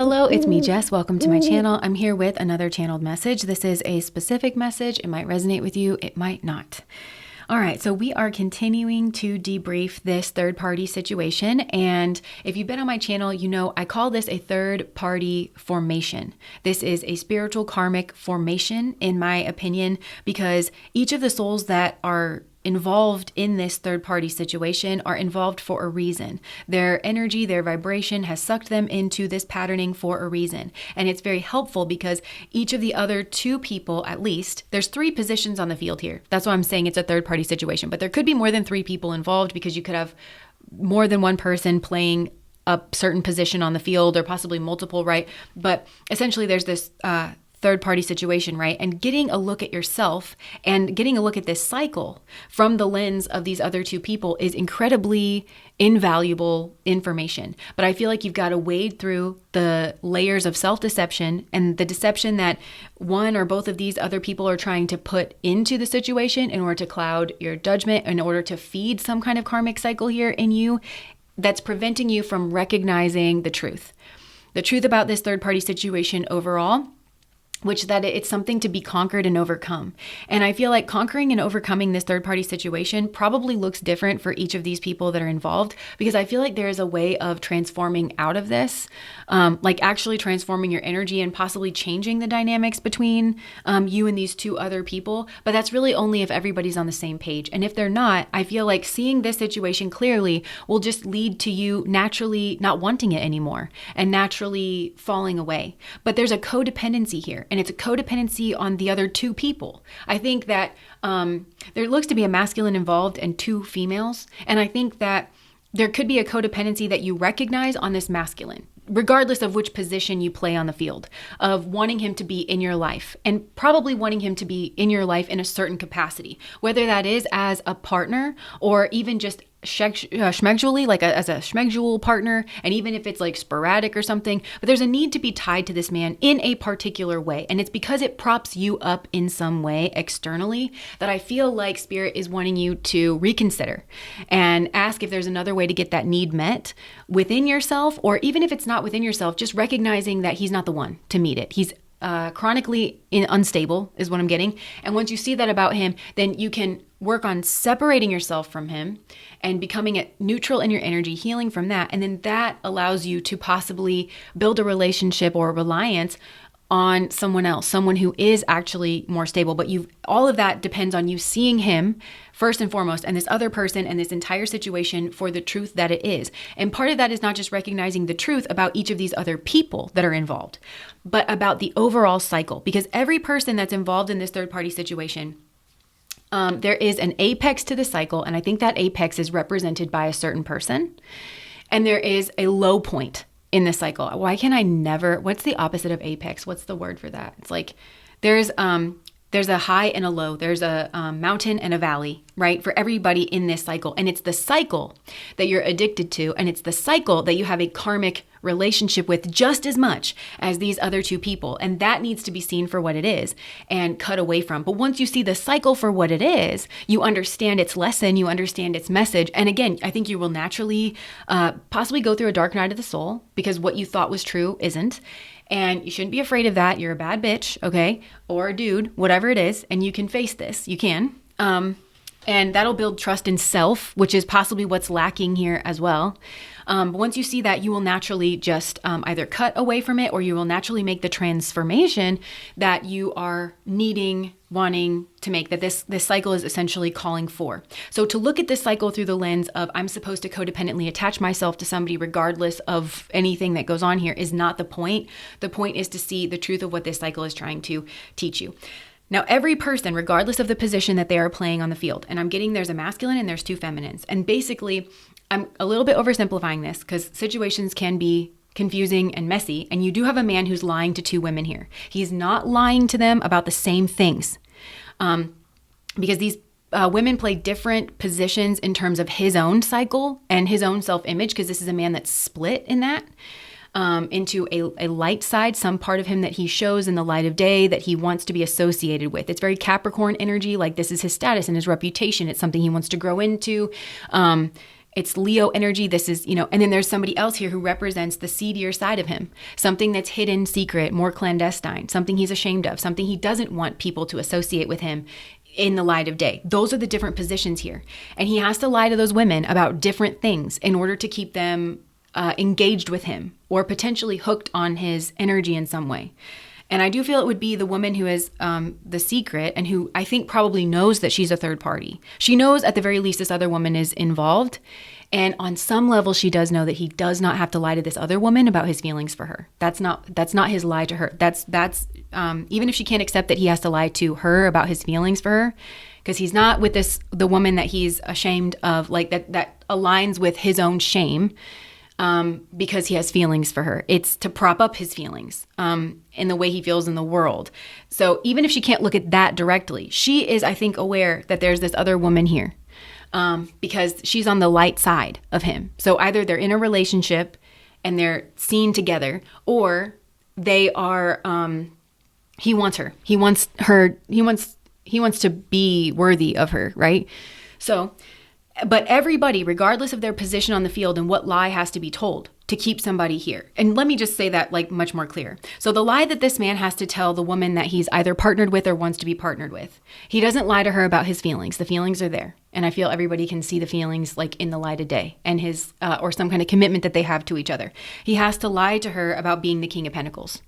Hello, it's me, Jess. Welcome to my channel. I'm here with another channeled message. This is a specific message. It might resonate with you. It might not. All right, so we are continuing to debrief this third-party situation. And if you've been on my channel, you know I call this a third-party formation. This is a spiritual karmic formation, in my opinion, because each of the souls that are involved in this third-party situation are involved for a reason. Their energy, their vibration has sucked them into this patterning for a reason. And it's very helpful because each of the other two people, at least, there's three positions on the field here. That's why I'm saying it's a third-party situation. But there could be more than three people involved because you could have more than one person playing a certain position on the field, or possibly multiple, right? But essentially there's this third-party situation, right? And getting a look at yourself and getting a look at this cycle from the lens of these other two people is incredibly invaluable information. But I feel like you've got to wade through the layers of self-deception and the deception that one or both of these other people are trying to put into the situation in order to cloud your judgment, in order to feed some kind of karmic cycle here in you that's preventing you from recognizing the truth. The truth about this third-party situation overall, which that it's something to be conquered and overcome. And I feel like conquering and overcoming this third-party situation probably looks different for each of these people that are involved, because I feel like there is a way of transforming out of this, like actually transforming your energy and possibly changing the dynamics between you and these two other people. But that's really only if everybody's on the same page. And if they're not, I feel like seeing this situation clearly will just lead to you naturally not wanting it anymore and naturally falling away. But there's a codependency here. And it's a codependency on the other two people. I think that there looks to be a masculine involved and two females. And I think that there could be a codependency that you recognize on this masculine, regardless of which position you play on the field, of wanting him to be in your life and probably wanting him to be in your life in a certain capacity, whether that is as a partner or even just schmegulally, like as a schmegul partner, and even if it's like sporadic or something. But there's a need to be tied to this man in a particular way, and it's because it props you up in some way externally that I feel like Spirit is wanting you to reconsider and ask if there's another way to get that need met within yourself, or even if it's not within yourself, just recognizing that he's not the one to meet it. He's chronically unstable is what I'm getting. And once you see that about him, then you can work on separating yourself from him and becoming neutral in your energy, healing from that. And then that allows you to possibly build a relationship or a reliance on someone else, someone who is actually more stable. But all of that depends on you seeing him first and foremost, and this other person and this entire situation for the truth that it is. And part of that is not just recognizing the truth about each of these other people that are involved, but about the overall cycle. Because every person that's involved in this third-party situation, there is an apex to the cycle, and I think that apex is represented by a certain person. And there is a low point in the cycle. Why can I never, what's the opposite of apex? What's the word for that? It's like there's a high and a low. There's a mountain and a valley, right? For everybody in this cycle. And it's the cycle that you're addicted to. And it's the cycle that you have a karmic relationship with just as much as these other two people. And that needs to be seen for what it is and cut away from. But once you see the cycle for what it is, you understand its lesson, you understand its message. And again, I think you will naturally possibly go through a dark night of the soul, because what you thought was true isn't. And you shouldn't be afraid of that. You're a bad bitch, okay? Or a dude, whatever it is. And you can face this. You can. And that'll build trust in self, which is possibly what's lacking here as well. But once you see that, you will naturally just either cut away from it, or you will naturally make the transformation that you are wanting to make, that this cycle is essentially calling for. So to look at this cycle through the lens of I'm supposed to codependently attach myself to somebody regardless of anything that goes on here is not the point. The point is to see the truth of what this cycle is trying to teach you. Now, every person, regardless of the position that they are playing on the field, and I'm getting there's a masculine and there's two feminines. And basically, I'm a little bit oversimplifying this because situations can be confusing and messy. And you do have a man who's lying to two women here. He's not lying to them about the same things, because these women play different positions in terms of his own cycle and his own self-image, because this is a man that's split in that. Into a light side, some part of him that he shows in the light of day that he wants to be associated with. It's very Capricorn energy, like this is his status and his reputation. It's something he wants to grow into. It's Leo energy. This is, and then there's somebody else here who represents the seedier side of him, something that's hidden, secret, more clandestine, something he's ashamed of, something he doesn't want people to associate with him in the light of day. Those are the different positions here. And he has to lie to those women about different things in order to keep them engaged with him or potentially hooked on his energy in some way. And I do feel it would be the woman who is the secret and who I think probably knows that she's a third party. She knows at the very least this other woman is involved. And on some level, she does know that he does not have to lie to this other woman about his feelings for her. That's not his lie to her. That's even if she can't accept that he has to lie to her about his feelings for her, because he's not with the woman that he's ashamed of, like that aligns with his own shame. Because he has feelings for her. It's to prop up his feelings in the way he feels in the world. So even if she can't look at that directly, she is, I think, aware that there's this other woman here because she's on the light side of him. So either they're in a relationship and they're seen together, or they are, he wants her. He wants to be worthy of her, right? So... But everybody, regardless of their position on the field and what lie has to be told to keep somebody here. And let me just say that like much more clear. So the lie that this man has to tell the woman that he's either partnered with or wants to be partnered with, he doesn't lie to her about his feelings. The feelings are there. And I feel everybody can see the feelings like in the light of day and his, or some kind of commitment that they have to each other. He has to lie to her about being the King of Pentacles,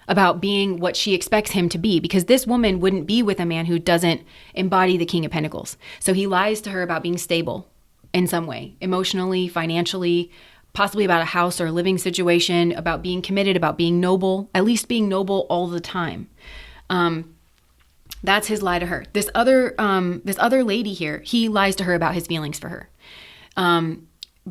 about being what she expects him to be, because this woman wouldn't be with a man who doesn't embody the King of Pentacles. So he lies to her about being stable in some way, emotionally, financially, possibly about a house or a living situation, about being committed, about being noble, at least being noble all the time. That's his lie to her. This other lady here, he lies to her about his feelings for her,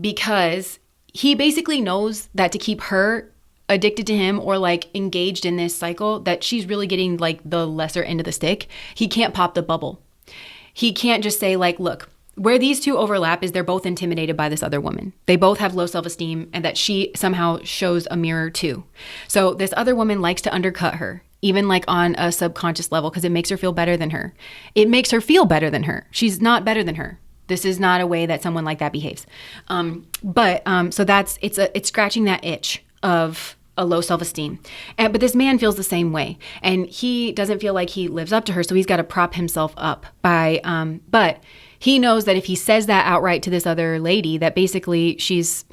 because he basically knows that to keep her addicted to him or like engaged in this cycle, that she's really getting like the lesser end of the stick. He can't pop the bubble. He can't just say like, look, where these two overlap is they're both intimidated by this other woman. They both have low self-esteem and that she somehow shows a mirror too. So this other woman likes to undercut her, even like on a subconscious level, because it makes her feel better than her. It makes her feel better than her. She's not better than her. This is not a way that someone like that behaves. So it's scratching that itch of a low self-esteem. But this man feels the same way. And he doesn't feel like he lives up to her, so he's got to prop himself up by, but he knows that if he says that outright to this other lady, that basically she's,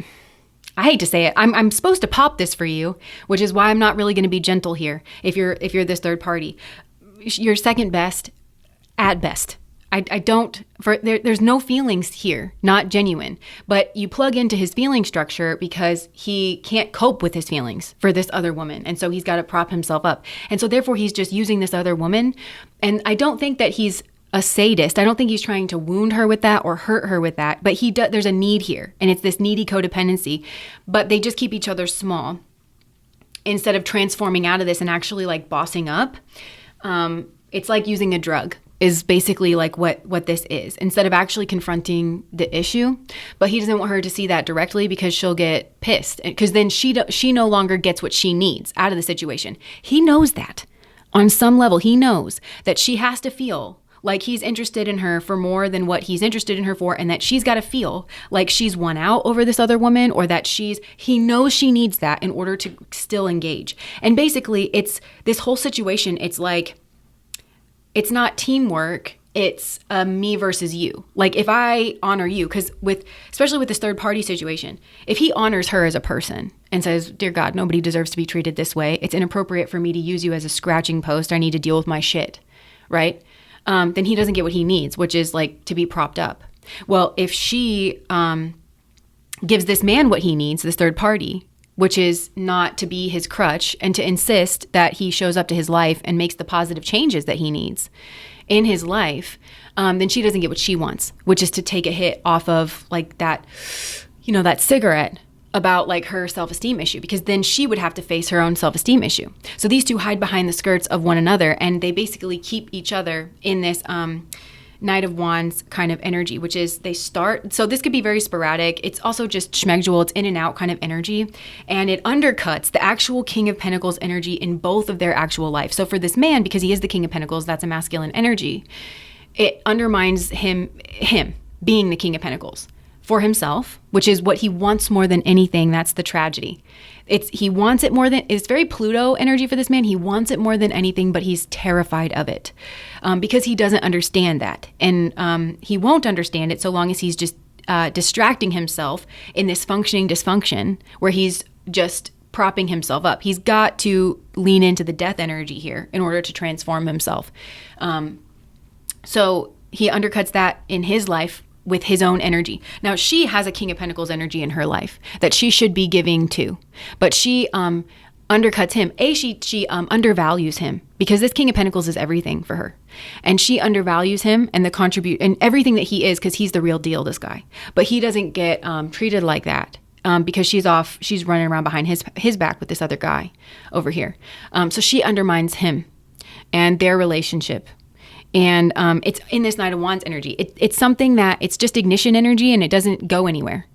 I hate to say it, I'm supposed to pop this for you, which is why I'm not really going to be gentle here. If you're this third party, you're second best at best. There's no feelings here, not genuine, but you plug into his feeling structure because he can't cope with his feelings for this other woman. And so he's got to prop himself up. And so therefore he's just using this other woman. And I don't think that he's a sadist. I don't think he's trying to wound her with that or hurt her with that, but there's a need here. And it's this needy codependency, but they just keep each other small instead of transforming out of this and actually like bossing up. It's like using a drug. Is basically like what this is, instead of actually confronting the issue. But he doesn't want her to see that directly because she'll get pissed, because then she no longer gets what she needs out of the situation. He knows that on some level. He knows that she has to feel like he's interested in her for more than what he's interested in her for, and that she's got to feel like she's won out over this other woman, or that he knows she needs that in order to still engage. And basically it's this whole situation, it's like, it's not teamwork, it's me versus you. Like if I honor you, because especially with this third party situation, if he honors her as a person and says, dear God, nobody deserves to be treated this way. It's inappropriate for me to use you as a scratching post. I need to deal with my shit, right? Then he doesn't get what he needs, which is like to be propped up. Well, if she gives this man what he needs, this third party, which is not to be his crutch and to insist that he shows up to his life and makes the positive changes that he needs in his life, then she doesn't get what she wants, which is to take a hit off of like that, that cigarette about like her self-esteem issue, because then she would have to face her own self-esteem issue. So these two hide behind the skirts of one another, and they basically keep each other in this Knight of Wands kind of energy, which is so this could be very sporadic. It's also just schmegdual, it's in and out kind of energy, and it undercuts the actual King of Pentacles energy in both of their actual life. So for this man, because he is the King of Pentacles, that's a masculine energy, it undermines him being the King of Pentacles. for himself, which is what he wants more than anything. That's the tragedy. He wants it more than, it's very Pluto energy for this man. He wants it more than anything, but he's terrified of it because he doesn't understand that. And he won't understand it so long as he's just distracting himself in this functioning dysfunction where he's just propping himself up. He's got to lean into the death energy here in order to transform himself. So he undercuts that in his life with his own energy. Now, she has a King of Pentacles energy in her life that she should be giving to, but she undercuts him. She undervalues him because this King of Pentacles is everything for her. And she undervalues him and and everything that he is, because he's the real deal, this guy. But he doesn't get treated like that because she's running around behind his back with this other guy over here. So she undermines him and their relationship. And it's in this Knight of Wands energy. It's something that it's just ignition energy and it doesn't go anywhere.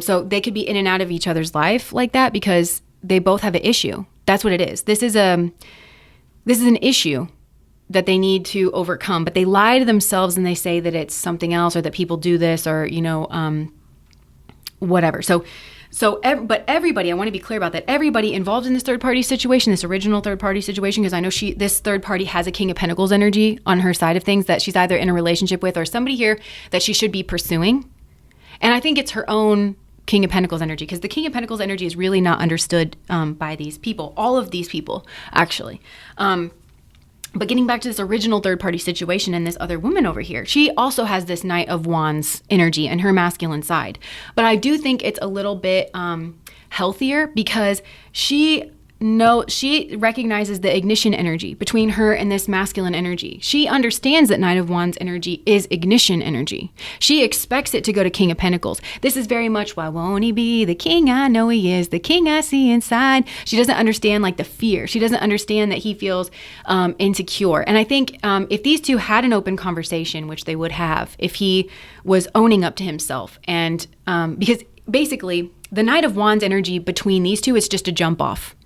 So they could be in and out of each other's life like that because they both have an issue. That's what it is. This is an issue that they need to overcome, but they lie to themselves and they say that it's something else or that people do this or, whatever. But everybody, I want to be clear about that. Everybody involved in this third party situation, this original third party situation, because I know this third party has a King of Pentacles energy on her side of things that she's either in a relationship with or somebody here that she should be pursuing. And I think it's her own King of Pentacles energy because the King of Pentacles energy is really not understood by these people, all of these people, actually. But getting back to this original third party situation and this other woman over here, she also has this Knight of Wands energy and her masculine side. But I do think it's a little bit healthier because she recognizes the ignition energy between her and this masculine energy. She understands that Knight of Wands energy is ignition energy. She expects it to go to King of Pentacles. This is very much, why won't he be the king I know he is, the king I see inside. She doesn't understand like the fear. She doesn't understand that he feels insecure. And I think if these two had an open conversation, which they would have, if he was owning up to himself and because basically the Knight of Wands energy between these two is just a jump off.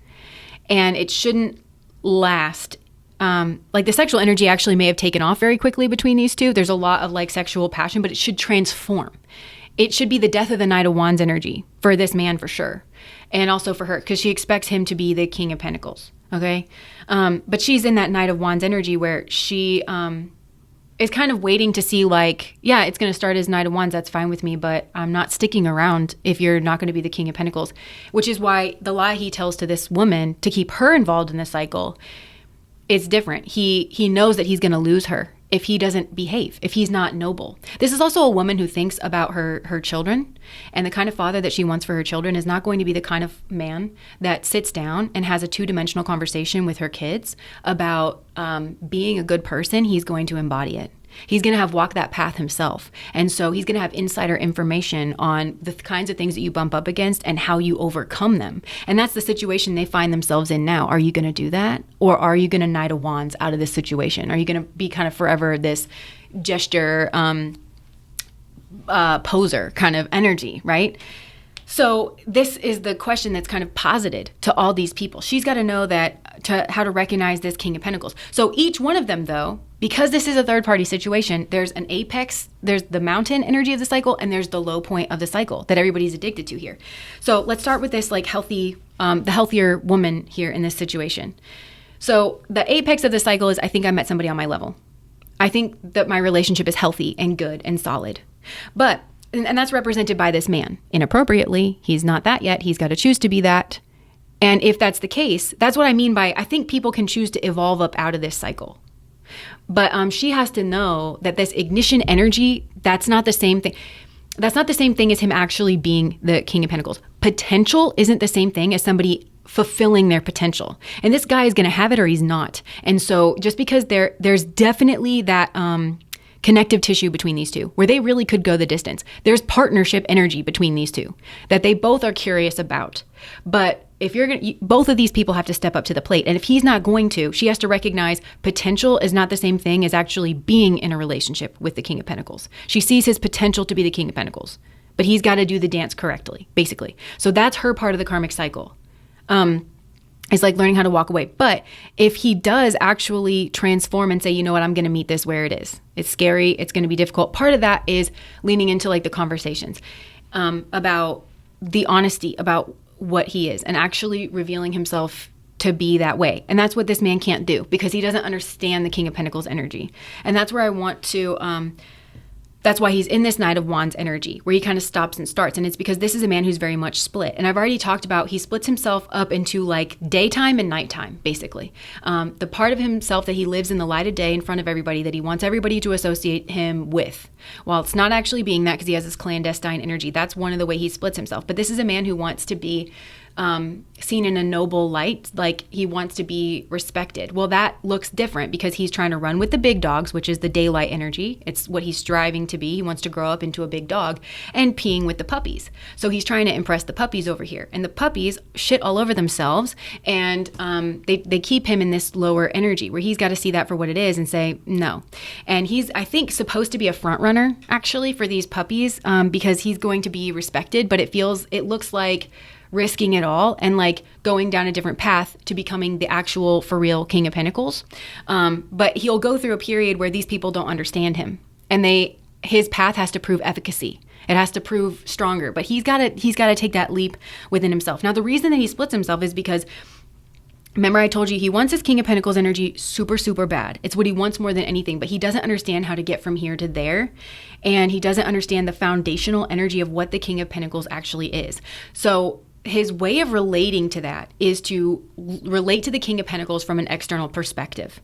And it shouldn't last. Like the sexual energy actually may have taken off very quickly between these two. There's a lot of like sexual passion, but it should transform. It should be the death of the Knight of Wands energy for this man for sure. And also for her, because she expects him to be the King of Pentacles. Okay. But she's in that Knight of Wands energy where she is kind of waiting to see like, yeah, it's going to start as Knight of Wands. That's fine with me, but I'm not sticking around if you're not going to be the King of Pentacles, which is why the lie he tells to this woman to keep her involved in the cycle is different. He knows that he's going to lose her if he doesn't behave, if he's not noble. This is also a woman who thinks about her children, and the kind of father that she wants for her children is not going to be the kind of man that sits down and has a two-dimensional conversation with her kids about being a good person. He's going to embody it. He's going to have walked that path himself. And so he's going to have insider information on the kinds of things that you bump up against and how you overcome them. And that's the situation they find themselves in now. Are you going to do that? Or are you going to Knight of Wands out of this situation? Are you going to be kind of forever this gesture poser kind of energy, right? So this is the question that's kind of posited to all these people. She's got to know how to recognize this King of Pentacles. So each one of them, though, because this is a third party situation, there's an apex, there's the mountain energy of the cycle, and there's the low point of the cycle that everybody's addicted to here. So let's start with this like healthy, the healthier woman here in this situation. So the apex of the cycle is, I think I met somebody on my level. I think that my relationship is healthy and good and solid. And that's represented by this man. Inappropriately, he's not that yet. He's got to choose to be that. And if that's the case, that's what I mean by I think people can choose to evolve up out of this cycle. But she has to know that this ignition energy, that's not the same thing. That's not the same thing as him actually being the King of Pentacles. Potential isn't the same thing as somebody fulfilling their potential. And this guy is going to have it or he's not. And so just because there's definitely that connective tissue between these two where they really could go the distance. There's partnership energy between these two that they both are curious about. But if both of these people have to step up to the plate. And if he's not going to, she has to recognize potential is not the same thing as actually being in a relationship with the King of Pentacles. She sees his potential to be the King of Pentacles, but he's got to do the dance correctly, basically. So that's her part of the karmic cycle. It's like learning how to walk away. But if he does actually transform and say, you know what, I'm going to meet this where it is. It's scary. It's going to be difficult. Part of that is leaning into like the conversations about the honesty about what he is and actually revealing himself to be that way. And that's what this man can't do because he doesn't understand the King of Pentacles energy. And that's where I want to, that's why he's in this Knight of Wands energy where he kind of stops and starts. And it's because this is a man who's very much split. And I've already talked about, he splits himself up into like daytime and nighttime, basically. The part of himself that he lives in the light of day in front of everybody that he wants everybody to associate him with. While it's not actually being that because he has this clandestine energy, that's one of the way he splits himself. But this is a man who wants to be seen in a noble light, like he wants to be respected. Well, that looks different because he's trying to run with the big dogs, which is the daylight energy. It's what he's striving to be. He wants to grow up into a big dog, and peeing with the puppies. So he's trying to impress the puppies over here, and the puppies shit all over themselves, and they keep him in this lower energy where he's got to see that for what it is and say no. And he's, I think, supposed to be a front runner actually for these puppies because he's going to be respected, but it looks like risking it all and like going down a different path to becoming the actual for real King of Pentacles. But he'll go through a period where these people don't understand him, and his path has to prove efficacy. It has to prove stronger, but he's got to take that leap within himself. Now, the reason that he splits himself is because, remember I told you he wants his King of Pentacles energy super, super bad. It's what he wants more than anything, but he doesn't understand how to get from here to there. And he doesn't understand the foundational energy of what the King of Pentacles actually is. So his way of relating to that is to relate to the King of Pentacles from an external perspective.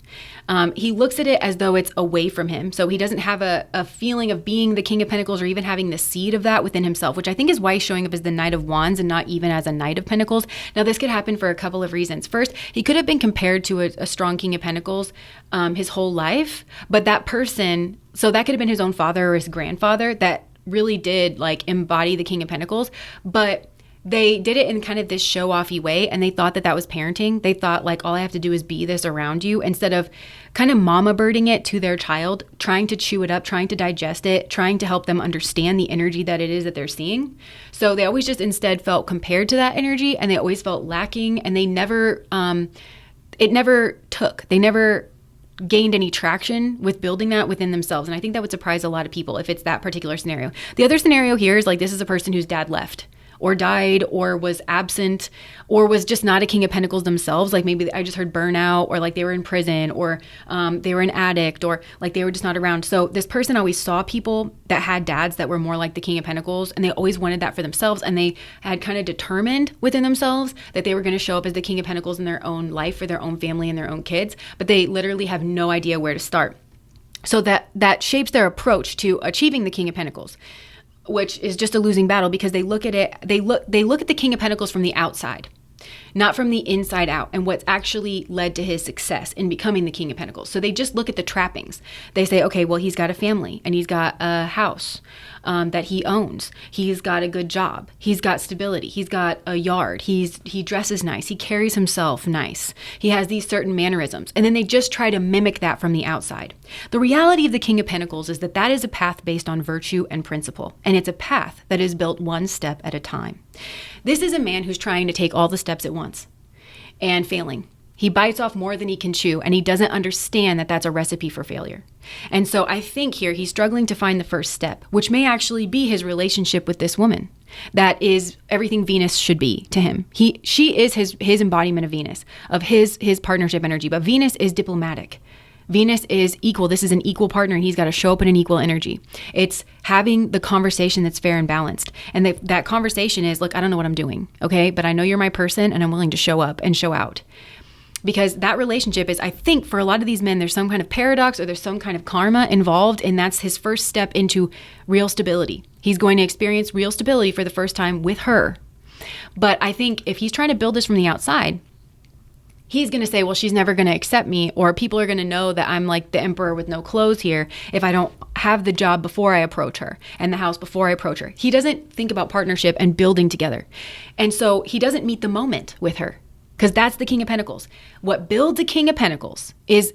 He looks at it as though it's away from him. So he doesn't have a feeling of being the King of Pentacles or even having the seed of that within himself, which I think is why he's showing up as the Knight of Wands and not even as a Knight of Pentacles. Now, this could happen for a couple of reasons. First, he could have been compared to a strong King of Pentacles his whole life, but that person, so that could have been his own father or his grandfather that really did like embody the King of Pentacles, but they did it in kind of this show-offy way, and they thought that was parenting. They thought like, all I have to do is be this around you, instead of kind of mama birding it to their child, trying to chew it up, trying to digest it, trying to help them understand the energy that it is that they're seeing. So they always just instead felt compared to that energy, and they always felt lacking, and they never, it never took. They never gained any traction with building that within themselves. And I think that would surprise a lot of people if it's that particular scenario. The other scenario here is like, this is a person whose dad left, or died, or was absent, or was just not a King of Pentacles themselves. Like maybe I just heard burnout, or like they were in prison, or they were an addict, or like they were just not around. So this person always saw people that had dads that were more like the King of Pentacles, and they always wanted that for themselves, and they had kind of determined within themselves that they were going to show up as the King of Pentacles in their own life for their own family and their own kids, but they literally have no idea where to start. So that shapes their approach to achieving the King of Pentacles, which is just a losing battle because they look at it, they look at the King of Pentacles from the outside, not from the inside out, and what's actually led to his success in becoming the King of Pentacles. So they just look at the trappings. They say, okay, well, he's got a family, and he's got a house that he owns. He's got a good job. He's got stability. He's got a yard. He dresses nice. He carries himself nice. He has these certain mannerisms. And then they just try to mimic that from the outside. The reality of the King of Pentacles is that is a path based on virtue and principle. And it's a path that is built one step at a time. This is a man who's trying to take all the steps at once and failing. He bites off more than he can chew, and he doesn't understand that that's a recipe for failure. And so I think here he's struggling to find the first step, which may actually be his relationship with this woman. That is everything Venus should be to him. She is his embodiment of Venus, of his partnership energy. But Venus is diplomatic. Venus is equal. This is an equal partner, and he's got to show up in an equal energy. It's having the conversation that's fair and balanced. And that conversation is, look, I don't know what I'm doing, okay? But I know you're my person, and I'm willing to show up and show out. Because that relationship is, I think for a lot of these men, there's some kind of paradox or there's some kind of karma involved, and that's his first step into real stability. He's going to experience real stability for the first time with her. But I think if he's trying to build this from the outside, he's going to say, well, she's never going to accept me, or people are going to know that I'm like the emperor with no clothes here if I don't have the job before I approach her and the house before I approach her. He doesn't think about partnership and building together. And so he doesn't meet the moment with her. because that's the King of Pentacles. What builds a King of Pentacles is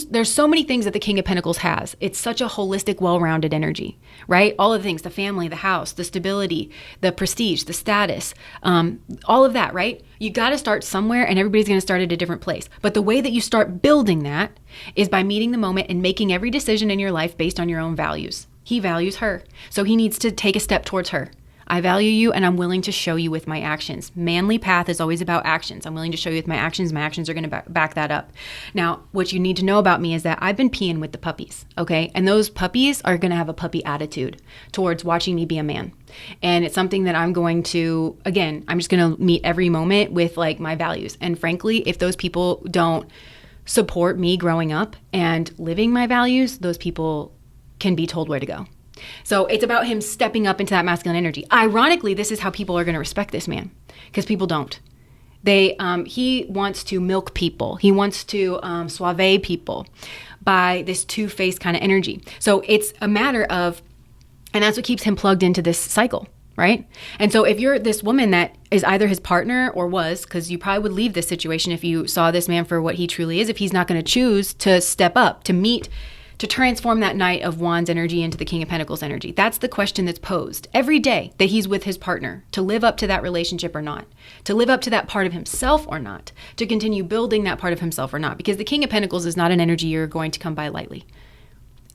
there's so many things that the King of Pentacles has. It's such a holistic, well-rounded energy, right? All of the things, the family, the house, the stability, the prestige, the status, all of that, right? You got to start somewhere, and everybody's going to start at a different place. But the way that you start building that is by meeting the moment and making every decision in your life based on your own values. He values her, so he needs to take a step towards her. I value you, and I'm willing to show you with my actions. Manly path is always about actions. I'm willing to show you with my actions. My actions are going to back that up. Now, what you need to know about me is that I've been peeing with the puppies, okay? And those puppies are going to have a puppy attitude towards watching me be a man. And it's something that I'm going to, again, I'm just going to meet every moment with like my values. And frankly, if those people don't support me growing up and living my values, those people can be told where to go. So it's about him stepping up into that masculine energy. Ironically, this is how people are going to respect this man, because people don't. He wants to milk people. He wants to suave people by this two-faced kind of energy. So it's a matter of, and that's what keeps him plugged into this cycle, right? And so if you're this woman that is either his partner or was, because you probably would leave this situation if you saw this man for what he truly is, if he's not going to choose to step up, to transform that Knight of Wands energy into the King of Pentacles energy. That's the question that's posed every day that he's with his partner, to live up to that relationship or not, to live up to that part of himself or not, to continue building that part of himself or not, because the King of Pentacles is not an energy you're going to come by lightly.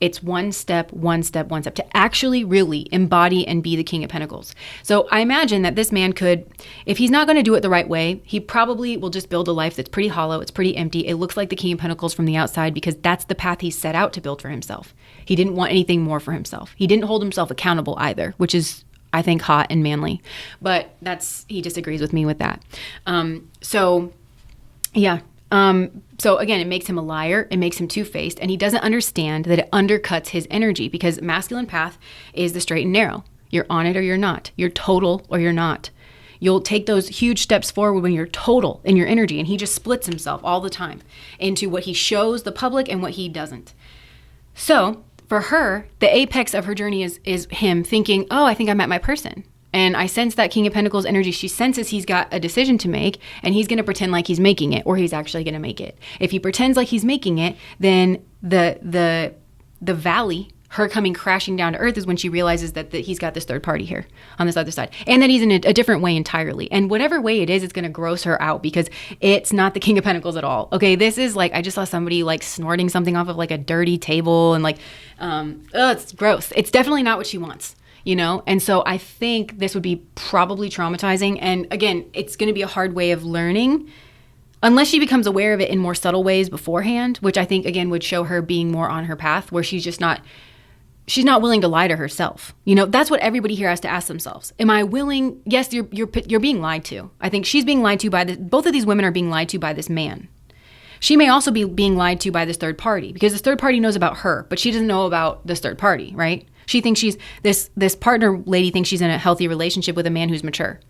It's one step to actually really embody and be the King of Pentacles. So I imagine that this man could, if he's not going to do it the right way, he probably will just build a life that's pretty hollow. It's pretty empty. It looks like the King of Pentacles from the outside because that's the path he set out to build for himself. He didn't want anything more for himself. He didn't hold himself accountable either, which is, I think, hot and manly. But he disagrees with me with that. So again, it makes him a liar, it makes him two-faced, and he doesn't understand that it undercuts his energy, because masculine path is the straight and narrow. You're on it or you're not. You're total or you're not. You'll take those huge steps forward when you're total in your energy, and he just splits himself all the time into what he shows the public and what he doesn't. So for her, the apex of her journey is him thinking, oh, I think I met my person. And I sense that King of Pentacles energy. She senses he's got a decision to make, and he's going to pretend like he's making it, or he's actually going to make it. If he pretends like he's making it, then the valley, her coming crashing down to earth, is when she realizes that he's got this third party here on this other side, and that he's in a different way entirely. And whatever way it is, it's going to gross her out, because it's not the King of Pentacles at all. Okay, this is like, I just saw somebody like snorting something off of like a dirty table, and like, it's gross. It's definitely not what she wants. And so I think this would be probably traumatizing. And again, it's going to be a hard way of learning unless she becomes aware of it in more subtle ways beforehand, which I think, again, would show her being more on her path, where she's not willing to lie to herself. That's what everybody here has to ask themselves. Am I willing? Yes, you're being lied to. I think she's being lied to by both of these women are being lied to by this man. She may also be being lied to by this third party, because this third party knows about her, but she doesn't know about this third party, right? She thinks this partner lady thinks she's in a healthy relationship with a man who's mature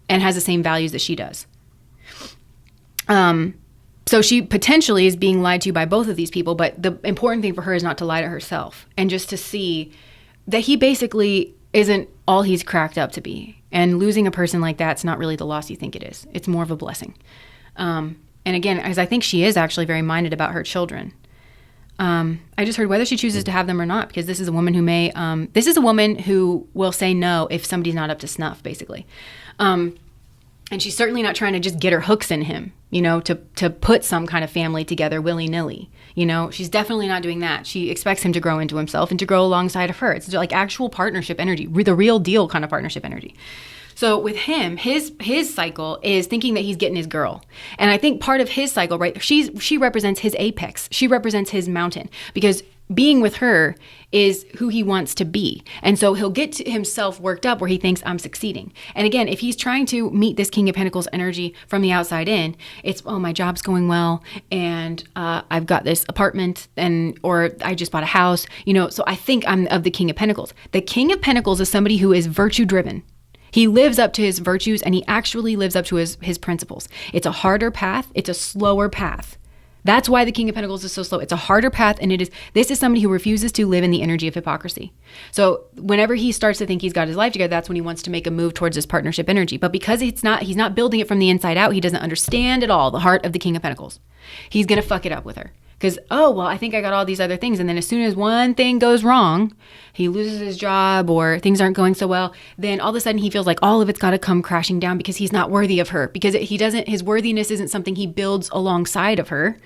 and has the same values that she does. So she potentially is being lied to by both of these people, but the important thing for her is not to lie to herself, and just to see that he basically isn't all he's cracked up to be. And losing a person like that's not really the loss you think it is. It's more of a blessing. And again, as I think she is actually very minded about her children. I just heard whether she chooses to have them or not, because this is a woman who will say no if somebody's not up to snuff, basically. And she's certainly not trying to just get her hooks in him, to put some kind of family together willy-nilly. She's definitely not doing that. She expects him to grow into himself and to grow alongside of her. It's like actual partnership energy, the real deal kind of partnership energy. So with him, his cycle is thinking that he's getting his girl. And I think part of his cycle, right, she represents his apex. She represents his mountain, because being with her is who he wants to be. And so he'll get himself worked up where he thinks, I'm succeeding. And again, if he's trying to meet this King of Pentacles energy from the outside in, it's, oh, my job's going well, and I've got this apartment, or I just bought a house, so I think I'm of the King of Pentacles. The King of Pentacles is somebody who is virtue driven. He lives up to his virtues, and he actually lives up to his principles. It's a harder path. It's a slower path. That's why the King of Pentacles is so slow. It's a harder path, and this is somebody who refuses to live in the energy of hypocrisy. So whenever he starts to think he's got his life together, that's when he wants to make a move towards this partnership energy. But because he's not building it from the inside out, he doesn't understand at all the heart of the King of Pentacles. He's going to fuck it up with her. Because, oh, well, I think I got all these other things. And then as soon as one thing goes wrong, he loses his job or things aren't going so well, then all of a sudden he feels like all of it's got to come crashing down because he's not worthy of her. Because his worthiness isn't something he builds alongside of her.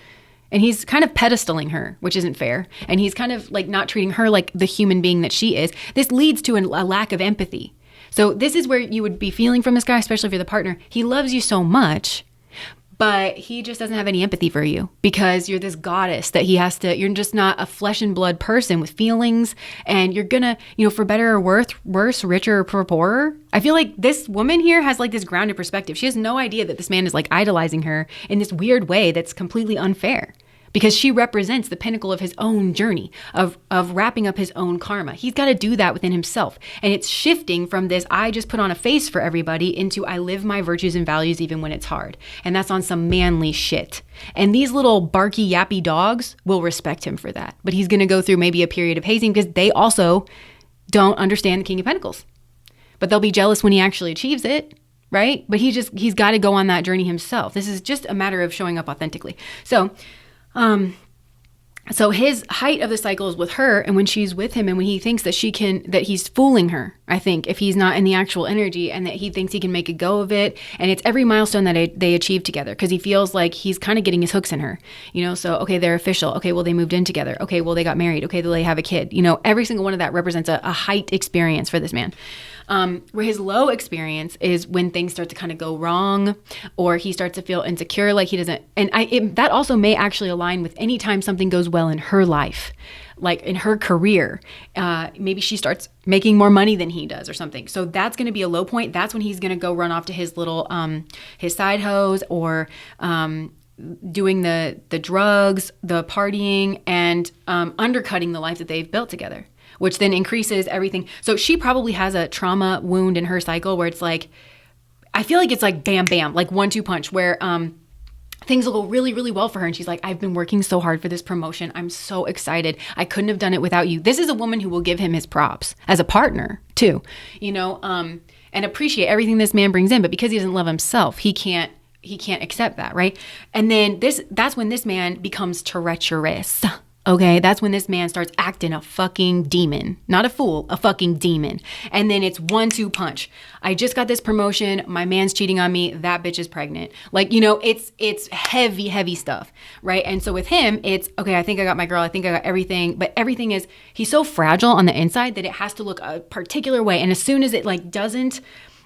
And he's kind of pedestaling her, which isn't fair. And he's kind of like not treating her like the human being that she is. This leads to a lack of empathy. So this is where you would be feeling from this guy, especially if you're the partner. He loves you so much, but he just doesn't have any empathy for you because you're this goddess that you're just not a flesh and blood person with feelings. And you're gonna, for better or worse, richer or poorer. I feel like this woman here has like this grounded perspective. She has no idea that this man is like idolizing her in this weird way that's completely unfair. Because she represents the pinnacle of his own journey of wrapping up his own karma. He's got to do that within himself. And it's shifting from this, I just put on a face for everybody, into I live my virtues and values even when it's hard. And that's on some manly shit. And these little barky, yappy dogs will respect him for that. But he's going to go through maybe a period of hazing because they also don't understand the King of Pentacles. But they'll be jealous when he actually achieves it. Right? But he's got to go on that journey himself. This is just a matter of showing up authentically. So his height of the cycle is with her, and when she's with him and when he thinks that he's fooling her, I think, if he's not in the actual energy, and that he thinks he can make a go of it. And it's every milestone that they achieve together because he feels like he's kind of getting his hooks in her, so, okay, they're official. Okay, well, they moved in together. Okay, well, they got married. Okay, they have a kid. Every single one of that represents a height experience for this man. Where his low experience is when things start to kind of go wrong, or he starts to feel insecure, like he doesn't. And that also may actually align with any time something goes well in her life, like in her career. Maybe she starts making more money than he does or something. So that's going to be a low point. That's when he's going to go run off to his little, his side hose, or doing the drugs, the partying, and undercutting the life that they've built together, which then increases everything. So she probably has a trauma wound in her cycle where it's like, I feel like it's like bam, bam, like 1-2 punch, where things will go really, really well for her. And she's like, I've been working so hard for this promotion. I'm so excited. I couldn't have done it without you. This is a woman who will give him his props as a partner too, and appreciate everything this man brings in. But because he doesn't love himself, he can't accept that, right? And then that's when this man becomes treacherous. Okay, that's when this man starts acting a fucking demon. Not a fool, a fucking demon. And then it's 1-2 punch. I just got this promotion. My man's cheating on me. That bitch is pregnant. Like, it's heavy, heavy stuff, right? And so with him, it's, okay, I think I got my girl. I think I got everything. But everything is, he's so fragile on the inside that it has to look a particular way. And as soon as it like doesn't,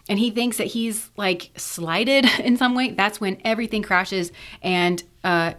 and he thinks that he's like slighted in some way, that's when everything crashes and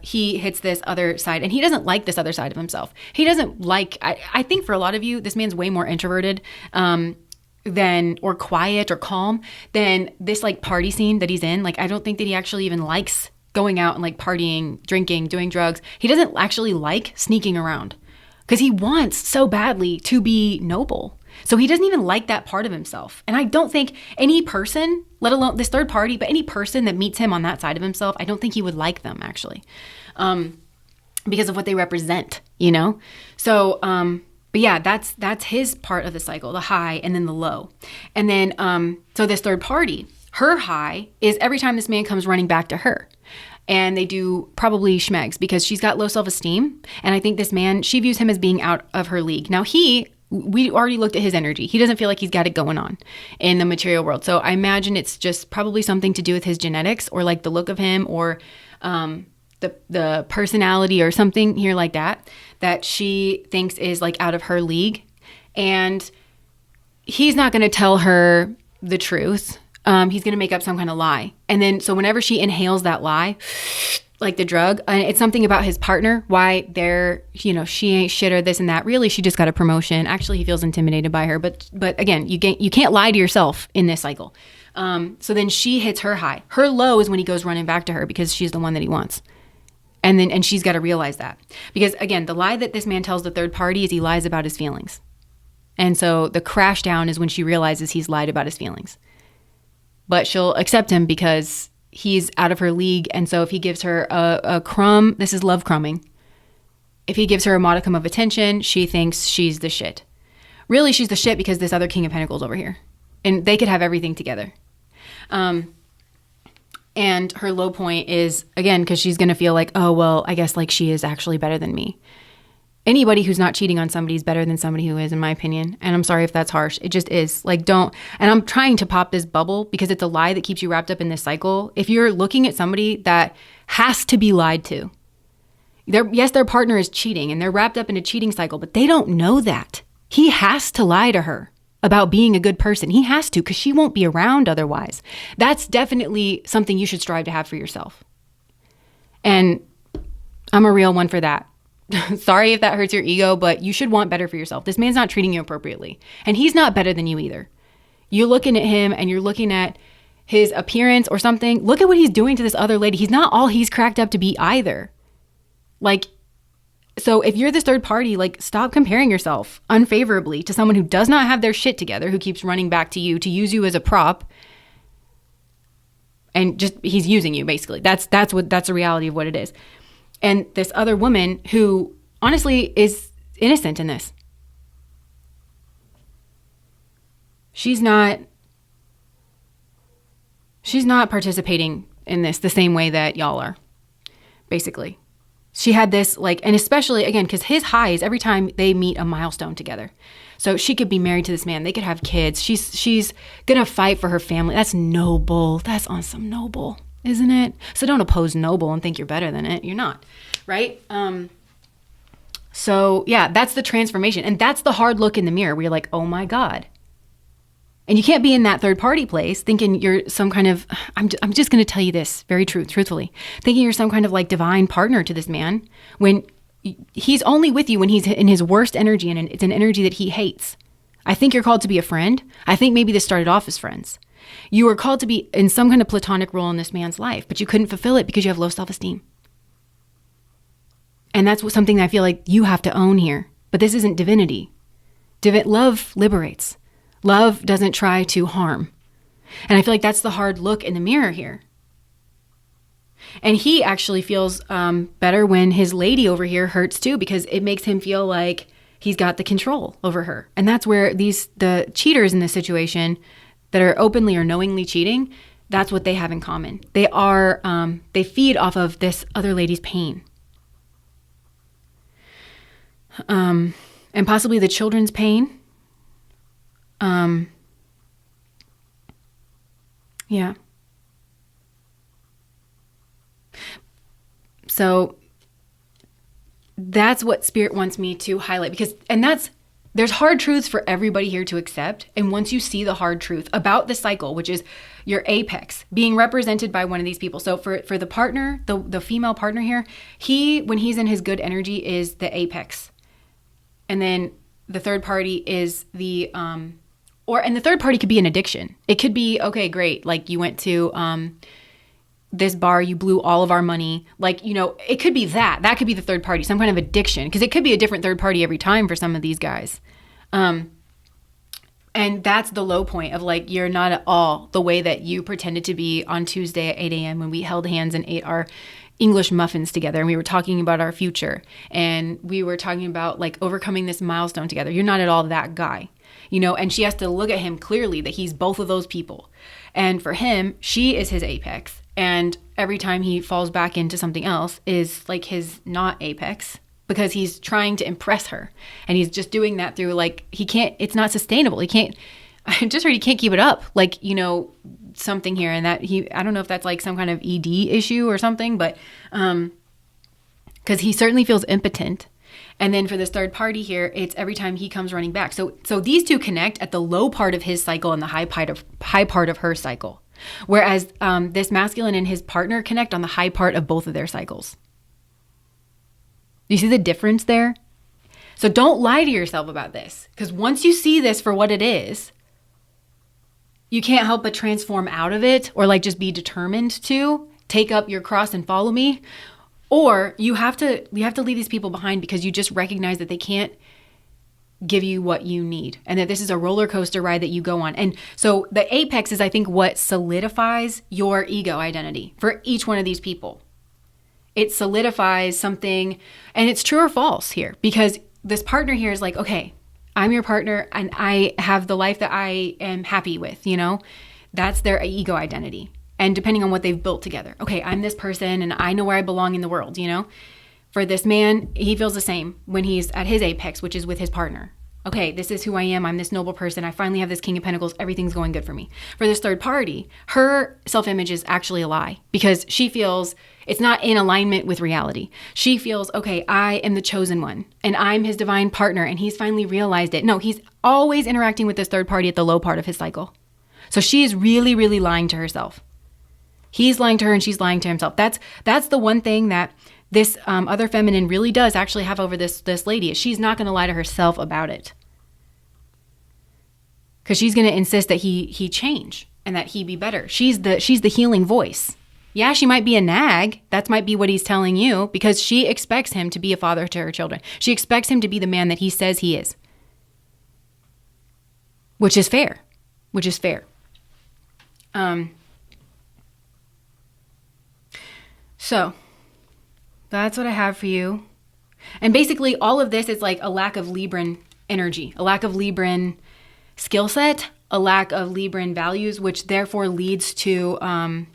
he hits this other side. And he doesn't like this other side of himself. He doesn't like, I think for a lot of you, this man's way more introverted or quiet or calm than this like party scene that he's in. Like, I don't think that he actually even likes going out and like partying, drinking, doing drugs. He doesn't actually like sneaking around because he wants so badly to be noble. So he doesn't even like that part of himself. And I don't think any person, let alone this third party, but any person that meets him on that side of himself, I don't think he would like them actually, because of what they represent, So, but yeah, that's his part of the cycle, the high and then the low. And then, so this third party, her high is every time this man comes running back to her. And they do probably schmegs because she's got low self-esteem. And I think this man, she views him as being out of her league. Now we already looked at his energy. He doesn't feel like he's got it going on in the material world. So I imagine it's just probably something to do with his genetics or like the look of him or the personality or something here like that she thinks is like out of her league. And he's not going to tell her the truth. He's going to make up some kind of lie. And then, so whenever she inhales that lie, like the drug, and it's something about his partner, why they're, she ain't shit or this and that. Really, she just got a promotion. Actually, he feels intimidated by her. But again, you can't lie to yourself in this cycle. So then she hits her high. Her low is when he goes running back to her because she's the one that he wants. And she's got to realize that. Because again, the lie that this man tells the third party is he lies about his feelings. And so the crash down is when she realizes he's lied about his feelings. But she'll accept him because he's out of her league. And so if he gives her a crumb, this is love crumbing. If he gives her a modicum of attention, she thinks she's the shit. Really, she's the shit because this other King of Pentacles over here. And they could have everything together. And her low point is, again, because she's going to feel like, oh, well, I guess like she is actually better than me. Anybody who's not cheating on somebody is better than somebody who is, in my opinion. And I'm sorry if that's harsh. It just is. Like, don't. And I'm trying to pop this bubble because it's a lie that keeps you wrapped up in this cycle. If you're looking at somebody that has to be lied to, yes, their partner is cheating and they're wrapped up in a cheating cycle, but they don't know that. He has to lie to her about being a good person. He has to, because she won't be around otherwise. That's definitely something you should strive to have for yourself. And I'm a real one for that. Sorry if that hurts your ego, but you should want better for yourself. This man's not treating you appropriately. And he's not better than you either. You're looking at him and you're looking at his appearance or something. Look at what he's doing to this other lady. He's not all he's cracked up to be either. Like, so if you're this third party, like, stop comparing yourself unfavorably to someone who does not have their shit together, who keeps running back to use you as a prop. And just, he's using you, basically. That's the reality of what it is. And this other woman who honestly is innocent in this. She's not participating in this the same way that y'all are, basically. She had this, like, and especially, again, because his high is every time they meet a milestone together. So she could be married to this man. They could have kids. She's going to fight for her family. That's noble. That's on some noble, isn't it? So don't oppose noble and think you're better than it. You're not, right? So, yeah, that's the transformation. And that's the hard look in the mirror where you're like, oh, my God. And you can't be in that third party place thinking you're some kind of, I'm just going to tell you this very truthfully, thinking you're some kind of like divine partner to this man when he's only with you when he's in his worst energy, and it's an energy that he hates. I think you're called to be a friend. I think maybe this started off as friends. You were called to be in some kind of platonic role in this man's life, but you couldn't fulfill it because you have low self-esteem. And that's something that I feel like you have to own here. But this isn't divinity. Love liberates. Love doesn't try to harm. And I feel like that's the hard look in the mirror here. And he actually feels better when his lady over here hurts too, because it makes him feel like he's got the control over her. And that's where the cheaters in this situation that are openly or knowingly cheating, that's what they have in common. They are, they feed off of this other lady's pain. And possibly the children's pain. Yeah. So that's what Spirit wants me to highlight, because, there's hard truths for everybody here to accept. And once you see the hard truth about the cycle, which is your apex being represented by one of these people. So for the partner, the female partner here, when he's in his good energy, is the apex. And then the third party is and the third party could be an addiction. It could be, okay, great. Like, you went to this bar, you blew all of our money. Like, it could be that. That could be the third party, some kind of addiction. Because it could be a different third party every time for some of these guys. And that's the low point of, like, you're not at all the way that you pretended to be on Tuesday at 8 a.m. when we held hands and ate our English muffins together, and we were talking about our future, and we were talking about, like, overcoming this milestone together. You're not at all that guy, and she has to look at him clearly that he's both of those people. And for him, she is his apex. And every time he falls back into something else is like his not apex, because he's trying to impress her. And he's just doing that through, like, it's not sustainable. I just heard he can't keep it up. Like, something here, and that I don't know if that's like some kind of ED issue or something, but because he certainly feels impotent. And then for this third party here, it's every time he comes running back. So these two connect at the low part of his cycle and the high part of her cycle. Whereas this masculine and his partner connect on the high part of both of their cycles. You see the difference there? So don't lie to yourself about this, because once you see this for what it is, you can't help but transform out of it, or like just be determined to take up your cross and follow me. Or you have to leave these people behind, because you just recognize that they can't give you what you need, and that this is a roller coaster ride that you go on. And so the apex is, I think, what solidifies your ego identity for each one of these people. It solidifies something, and it's true or false here, because this partner here is like, okay, I'm your partner and I have the life that I am happy with, you know? That's their ego identity. And depending on what they've built together. Okay, I'm this person and I know where I belong in the world, you know? For this man, he feels the same when he's at his apex, which is with his partner. Okay, this is who I am. I'm this noble person. I finally have this King of Pentacles. Everything's going good for me. For this third party, her self-image is actually a lie because she feels it's not in alignment with reality. She feels, okay, I am the chosen one and I'm his divine partner, and he's finally realized it. No, he's always interacting with this third party at the low part of his cycle. So she is really, really lying to herself. He's lying to her and she's lying to himself. That's the one thing that this other feminine really does actually have over this lady. Is she's not going to lie to herself about it, because she's going to insist that he change and that he be better. She's the healing voice. Yeah, she might be a nag. That might be what he's telling you, because she expects him to be a father to her children. She expects him to be the man that he says he is, which is fair. So that's what I have for you. And basically all of this is like a lack of Libran energy, a lack of Libran skill set, a lack of Libran values, which therefore leads to a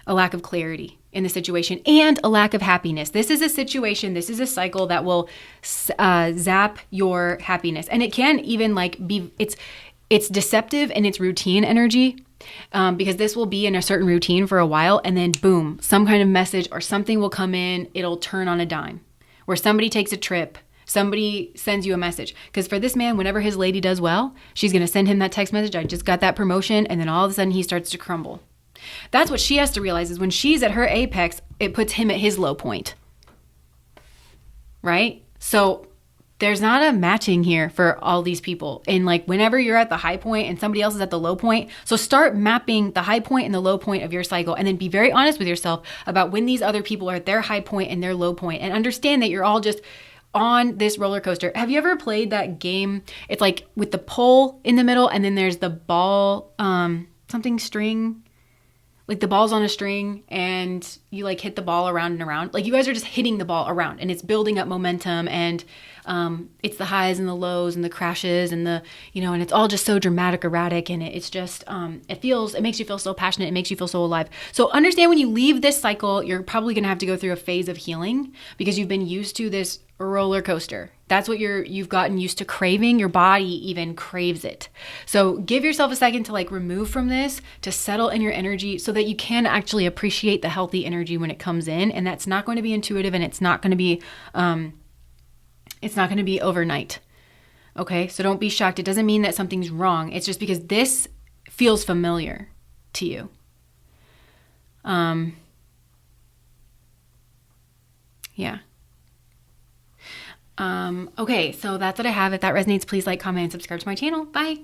lack of clarity in the situation and a lack of happiness. This is a situation, this is a cycle that will zap your happiness. And it can even like be, it's deceptive and it's routine energy. Because this will be in a certain routine for a while, and then boom, some kind of message or something will come in. It'll turn on a dime, where somebody takes a trip, somebody sends you a message. Because for this man, whenever his lady does well, she's going to send him that text message. I just got that promotion. And then all of a sudden he starts to crumble. That's what she has to realize, is when she's at her apex, it puts him at his low point. Right? So there's not a matching here for all these people. And like whenever you're at the high point and somebody else is at the low point, so start mapping the high point and the low point of your cycle, and then be very honest with yourself about when these other people are at their high point and their low point, and understand that you're all just on this roller coaster. Have you ever played that game? It's like with the pole in the middle, and then there's the ball, something string, like the ball's on a string, and you like hit the ball around and around. Like you guys are just hitting the ball around, and it's building up momentum, and it's the highs and the lows and the crashes and the, you know, and it's all just so dramatic, erratic, and it's just, it makes you feel so passionate. It makes you feel so alive. So understand, when you leave this cycle, you're probably going to have to go through a phase of healing, because you've been used to this roller coaster. That's what you've gotten used to craving. Your body even craves it. So give yourself a second to like remove from this, to settle in your energy, so that you can actually appreciate the healthy energy when it comes in. And that's not going to be intuitive, and it's not going to be, overnight. Okay. So don't be shocked. It doesn't mean that something's wrong. It's just because this feels familiar to you. Yeah. Okay, so that's what I have. If that resonates, please like, comment, and subscribe to my channel. Bye.